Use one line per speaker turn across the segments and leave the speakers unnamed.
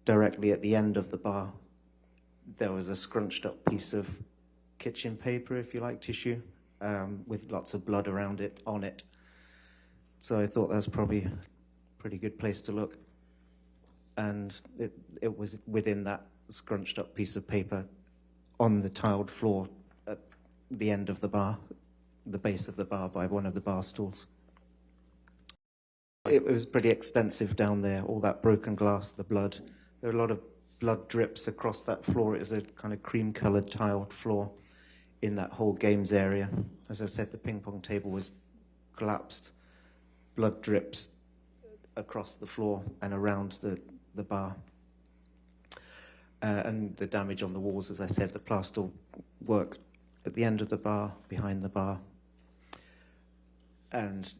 directly at the end of the bar, there was a scrunched up piece of kitchen paper, if you like, tissue, with lots of blood around it, on it. So I thought that was probably a pretty good place to look. And it was within that scrunched up piece of paper on the tiled floor at the end of the bar, the base of the bar by one of the bar stools. It was pretty extensive down there, all that broken glass, the blood. There were a lot of blood drips across that floor. It was a kind of cream-coloured tiled floor in that whole games area. As I said, the ping pong table was collapsed. Blood drips across the floor and around the bar. And the damage on the walls, as I said, the plaster work at the end of the bar, behind the bar, and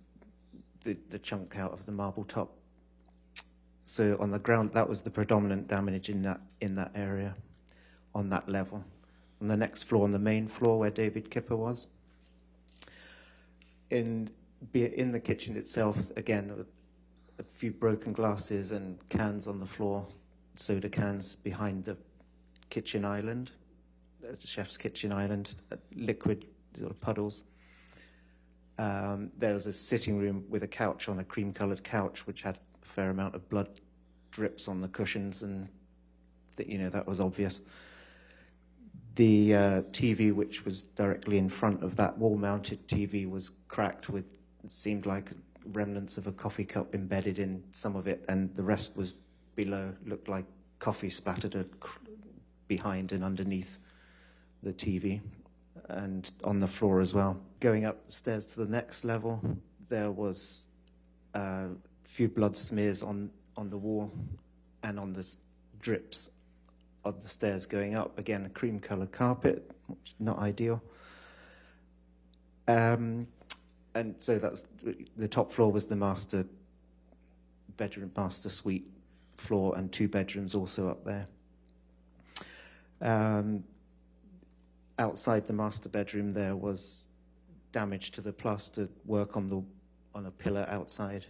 the chunk out of the marble top. So on the ground, that was the predominant damage in that area, on that level. On the next floor, on the main floor where David Kipper was, in the kitchen itself, again, a few broken glasses and cans on the floor, soda cans behind the kitchen island, the chef's kitchen island, liquid sort of puddles. There was a sitting room with a couch on a cream-coloured couch, which had a fair amount of blood drips on the cushions, and that was obvious. The TV, which was directly in front of that wall-mounted TV, was cracked with, it seemed like remnants of a coffee cup embedded in some of it, and the rest was below, looked like coffee splattered behind and underneath the TV, and on the floor as well. Going upstairs to the next level, there was a few blood smears on the wall and on the drips of the stairs going up. Again, a cream-coloured carpet, which is not ideal. And so that's the top floor was the master bedroom, master suite floor, and 2 bedrooms also up there. Outside the master bedroom, there was damage to the plaster work on a pillar outside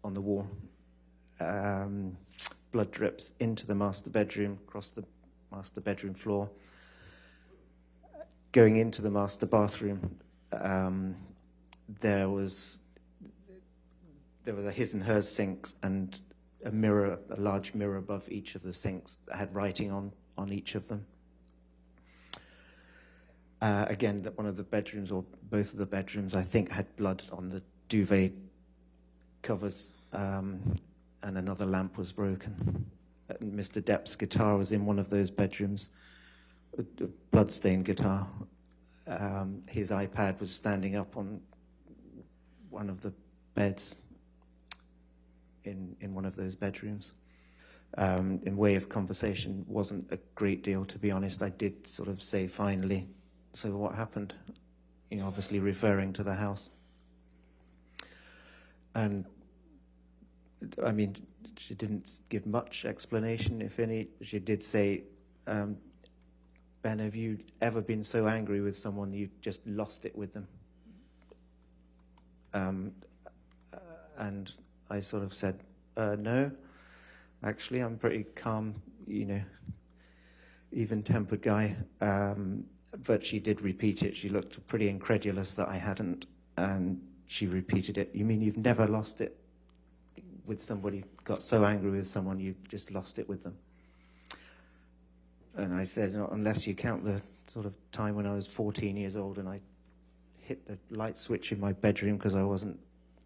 on the wall. Blood drips into the master bedroom, across the master bedroom floor. Going into the master bathroom, there was a his and hers sink and a mirror, a large mirror above each of the sinks that had writing on each of them. Again, that one of the bedrooms, or both of the bedrooms, I think, had blood on the duvet covers, and another lamp was broken. Mr. Depp's guitar was in one of those bedrooms, a blood-stained guitar. His iPad was standing up on one of the beds in one of those bedrooms. In way of conversation, wasn't a great deal, to be honest. I did sort of say, finally, so what happened? Obviously referring to the house. And, I mean, she didn't give much explanation, if any. She did say, Ben, have you ever been so angry with someone you just lost it with them? And I sort of said, no. Actually, I'm pretty calm, even-tempered guy. But she did repeat it. She looked pretty incredulous that I hadn't, and she repeated it. You mean you've never lost it with somebody, got so angry with someone you just lost it with them? And I said, unless you count the sort of time when I was 14 years old and I hit the light switch in my bedroom because I wasn't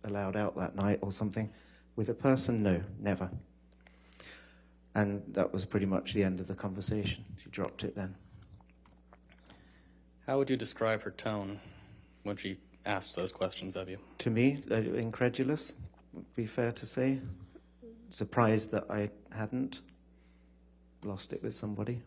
allowed out that night or something. With a person, no, never. And that was pretty much the end of the conversation. She dropped it then.
How would you describe her tone when she asked those questions of you?
To me, incredulous, would be fair to say. Surprised that I hadn't lost it with somebody.